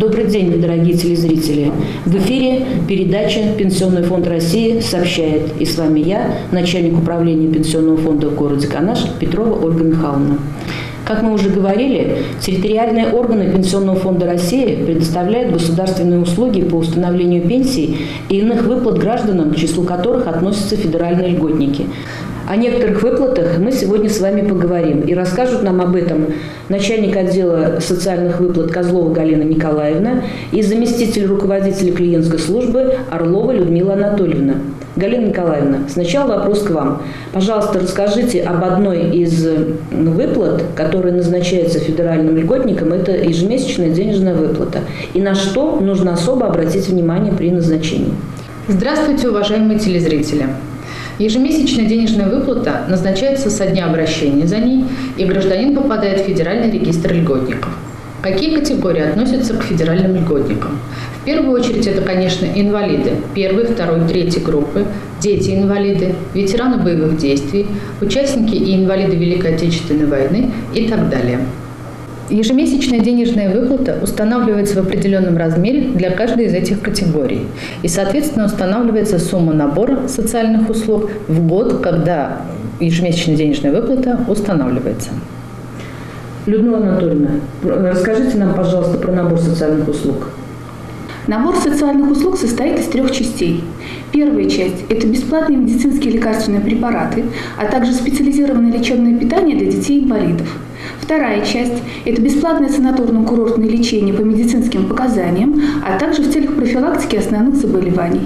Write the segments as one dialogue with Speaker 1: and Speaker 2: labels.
Speaker 1: Добрый день, дорогие телезрители. В эфире передача «Пенсионный фонд России сообщает». И с вами я, начальник управления Пенсионного фонда в городе Канаш, Петрова Ольга Михайловна. Как мы уже говорили, территориальные органы Пенсионного фонда России предоставляют государственные услуги по установлению пенсий и иных выплат гражданам, к числу которых относятся федеральные льготники. О некоторых выплатах мы сегодня с вами поговорим. И расскажут нам об этом начальник отдела социальных выплат Козлова Галина Николаевна и заместитель руководителя клиентской службы Орлова Людмила Анатольевна. Галина Николаевна, сначала вопрос к вам. Пожалуйста, расскажите об одной из выплат, которая назначается федеральным льготникам. Это ежемесячная денежная выплата. И на что нужно особо обратить внимание при назначении?
Speaker 2: Здравствуйте, уважаемые телезрители. Ежемесячная денежная выплата назначается со дня обращения за ней, и гражданин попадает в Федеральный регистр льготников. Какие категории относятся к федеральным льготникам? В первую очередь это, конечно, инвалиды первой, второй, третьей группы, дети-инвалиды, ветераны боевых действий, участники и инвалиды Великой Отечественной войны и так далее. Ежемесячная денежная выплата устанавливается в определенном размере для каждой из этих категорий. И, соответственно, устанавливается сумма набора социальных услуг в год, когда ежемесячная денежная выплата устанавливается.
Speaker 1: Людмила Анатольевна, расскажите нам, пожалуйста, про набор социальных услуг.
Speaker 3: Набор социальных услуг состоит из 3 частей. Первая часть – это бесплатные медицинские лекарственные препараты, а также специализированное лечебное питание для детей-инвалидов. Вторая часть – это бесплатное санаторно-курортное лечение по медицинским показаниям, а также в целях профилактики основных заболеваний.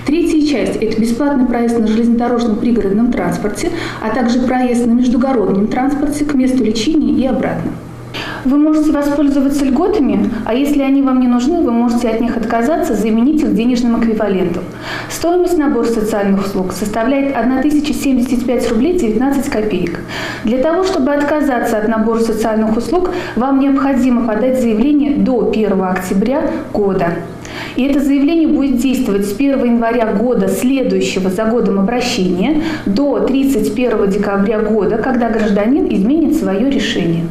Speaker 3: Третья часть – это бесплатный проезд на железнодорожном пригородном транспорте, а также проезд на междугороднем транспорте к месту лечения и обратно. Вы можете воспользоваться льготами, а если они вам не нужны, вы можете от них отказаться, заменить их денежным эквивалентом. Стоимость набора социальных услуг составляет 1075 рублей 19 копеек. Для того, чтобы отказаться от набора социальных услуг, вам необходимо подать заявление до 1 октября года. И это заявление будет действовать с 1 января года, следующего за годом обращения, до 31 декабря года, когда гражданин изменит свое решение.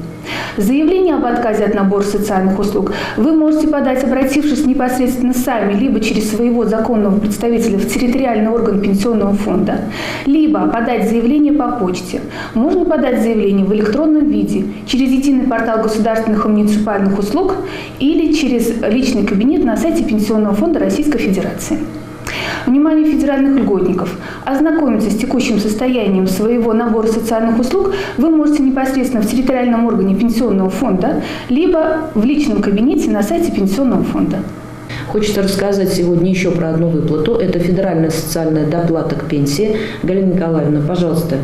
Speaker 3: Заявление об отказе от набора социальных услуг вы можете подать, обратившись непосредственно сами, либо через своего законного представителя в территориальный орган Пенсионного фонда, либо подать заявление по почте. Можно подать заявление в электронном виде через единый портал государственных и муниципальных услуг или через личный кабинет на сайте Пенсионного фонда Российской Федерации. Внимание федеральных льготников! Ознакомиться с текущим состоянием своего набора социальных услуг вы можете непосредственно в территориальном органе Пенсионного фонда, либо в личном кабинете на сайте Пенсионного фонда.
Speaker 1: Хочется рассказать сегодня еще про одну выплату. Это федеральная социальная доплата к пенсии. Галина Николаевна, пожалуйста.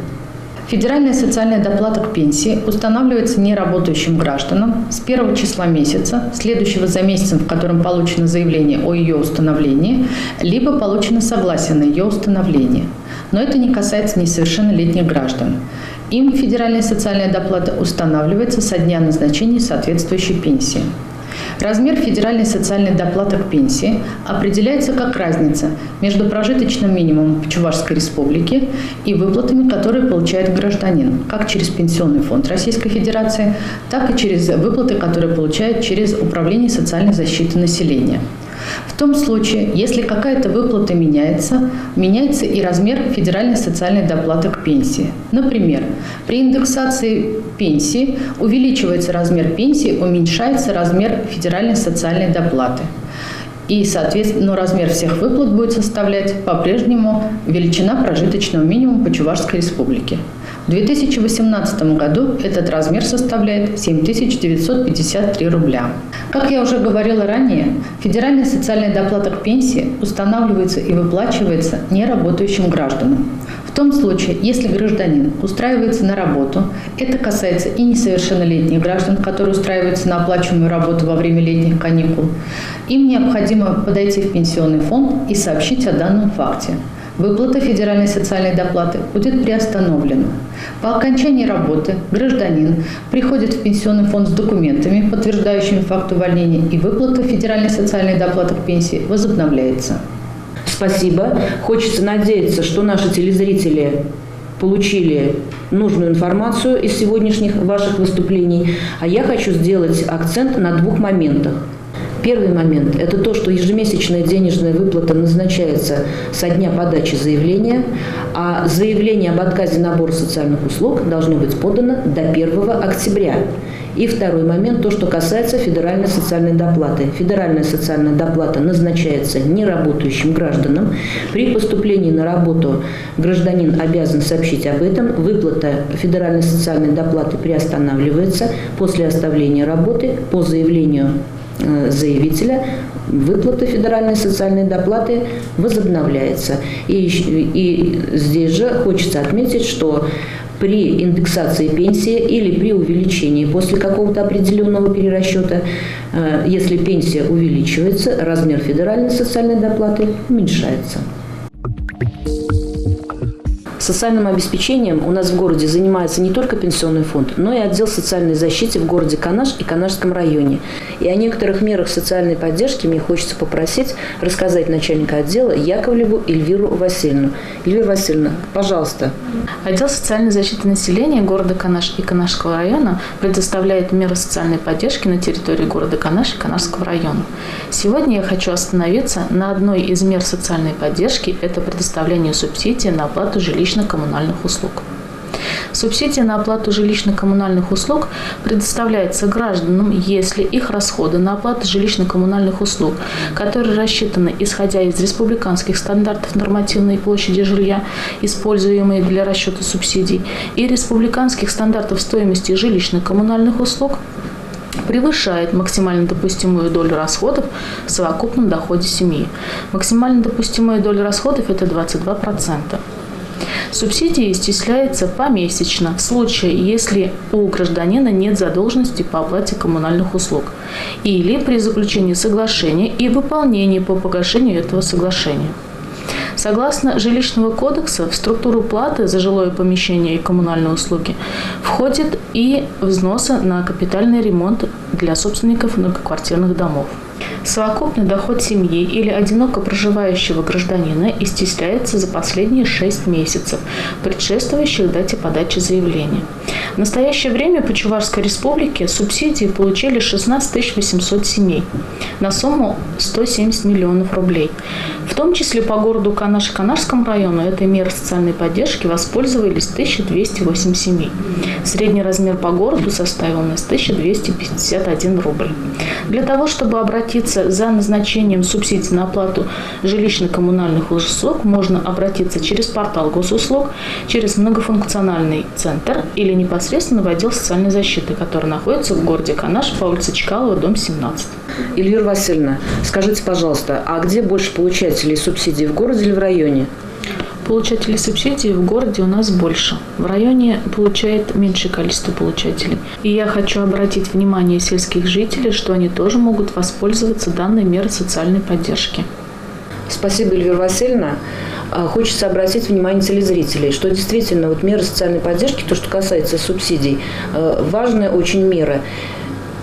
Speaker 2: Федеральная социальная доплата к пенсии устанавливается неработающим гражданам с 1 числа месяца, следующего за месяцем, в котором получено заявление о ее установлении, либо получено согласие на ее установление. Но это не касается несовершеннолетних граждан. Им федеральная социальная доплата устанавливается со дня назначения соответствующей пенсии. Размер федеральной социальной доплаты к пенсии определяется как разница между прожиточным минимумом в Чувашской Республике и выплатами, которые получает гражданин, как через Пенсионный фонд Российской Федерации, так и через выплаты, которые получает через Управление социальной защиты населения. В том случае, если какая-то выплата меняется и размер федеральной социальной доплаты к пенсии. Например, при индексации пенсии увеличивается размер пенсии, уменьшается размер федеральной социальной доплаты. И, соответственно, размер всех выплат будет составлять по-прежнему величина прожиточного минимума по Чувашской Республике. В 2018 году этот размер составляет 7953 рубля. Как я уже говорила ранее, федеральная социальная доплата к пенсии устанавливается и выплачивается неработающим гражданам. В том случае, если гражданин устраивается на работу, это касается и несовершеннолетних граждан, которые устраиваются на оплачиваемую работу во время летних каникул, им необходимо подойти в пенсионный фонд и сообщить о данном факте. Выплата федеральной социальной доплаты будет приостановлена. По окончании работы гражданин приходит в пенсионный фонд с документами, подтверждающими факт увольнения, и выплата федеральной социальной доплаты к пенсии возобновляется.
Speaker 1: Спасибо. Хочется надеяться, что наши телезрители получили нужную информацию из сегодняшних ваших выступлений. А я хочу сделать акцент на 2 моментах. Первый момент – это то, что ежемесячная денежная выплата назначается со дня подачи заявления, а заявление об отказе набора социальных услуг должно быть подано до 1 октября. И второй момент – то, что касается федеральной социальной доплаты. Федеральная социальная доплата назначается неработающим гражданам. При поступлении на работу гражданин обязан сообщить об этом. Выплата федеральной социальной доплаты приостанавливается после оставления работы по заявлению заявителя. Выплата федеральной социальной доплаты возобновляется. И здесь же хочется отметить, что при индексации пенсии или при увеличении после какого-то определенного перерасчета, если пенсия увеличивается, размер федеральной социальной доплаты уменьшается. Социальным обеспечением у нас в городе занимается не только пенсионный фонд, но и отдел социальной защиты в городе Канаш и Канашском районе. И о некоторых мерах социальной поддержки мне хочется попросить рассказать начальника отдела Яковлеву Эльвиру Васильевну. Эльвира Васильевна, пожалуйста.
Speaker 4: Отдел социальной защиты населения города Канаш и Канашского района предоставляет меры социальной поддержки на территории города Канаш и Канашского района. Сегодня я хочу остановиться на одной из мер социальной поддержки – это предоставление субсидий на оплату жилищно-коммунальных услуг. Субсидия на оплату жилищно-коммунальных услуг предоставляется гражданам, если их расходы на оплату жилищно-коммунальных услуг, которые рассчитаны исходя из республиканских стандартов нормативной площади жилья, используемые для расчета субсидий, и республиканских стандартов стоимости жилищно-коммунальных услуг, превышает максимально допустимую долю расходов в совокупном доходе семьи. Максимально допустимая доля расходов – это 22%. Субсидия исчисляется помесячно в случае, если у гражданина нет задолженности по оплате коммунальных услуг или при заключении соглашения и выполнении по погашению этого соглашения. Согласно Жилищного кодекса, в структуру платы за жилое помещение и коммунальные услуги входят и взносы на капитальный ремонт для собственников многоквартирных домов. Совокупный доход семьи или одиноко проживающего гражданина исчисляется за последние 6 месяцев, предшествующих дате подачи заявления. В настоящее время по Чувашской республике субсидии получили 16 800 семей на сумму 170 миллионов рублей. В том числе по городу Канаш и Канашскому району этой мерой социальной поддержки воспользовались 1208 семей. Средний размер по городу составил у нас 1251 рубль. Для того, чтобы обратиться за назначением субсидий на оплату жилищно-коммунальных услуг, можно обратиться через портал госуслуг, через многофункциональный центр или непосредственно в отдел социальной защиты, который находится в городе Канаш по улице Чкалова, дом 17.
Speaker 1: Эльвира Васильевна, скажите, пожалуйста, а где больше получателей субсидий, в городе или в районе?
Speaker 4: Получателей субсидий в городе у нас больше. В районе получает меньшее количество получателей. И я хочу обратить внимание сельских жителей, что они тоже могут воспользоваться данной мерой социальной поддержки.
Speaker 1: Спасибо, Эльвира Васильевна. Хочется обратить внимание телезрителей, что действительно вот меры социальной поддержки, то, что касается субсидий, важная очень мера.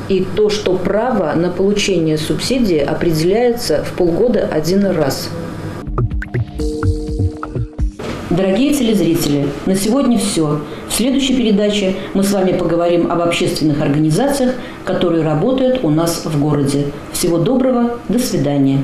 Speaker 1: И то, что право на получение субсидии определяется в полгода один раз. Дорогие телезрители, на сегодня все. В следующей передаче мы с вами поговорим об общественных организациях, которые работают у нас в городе. Всего доброго, до свидания.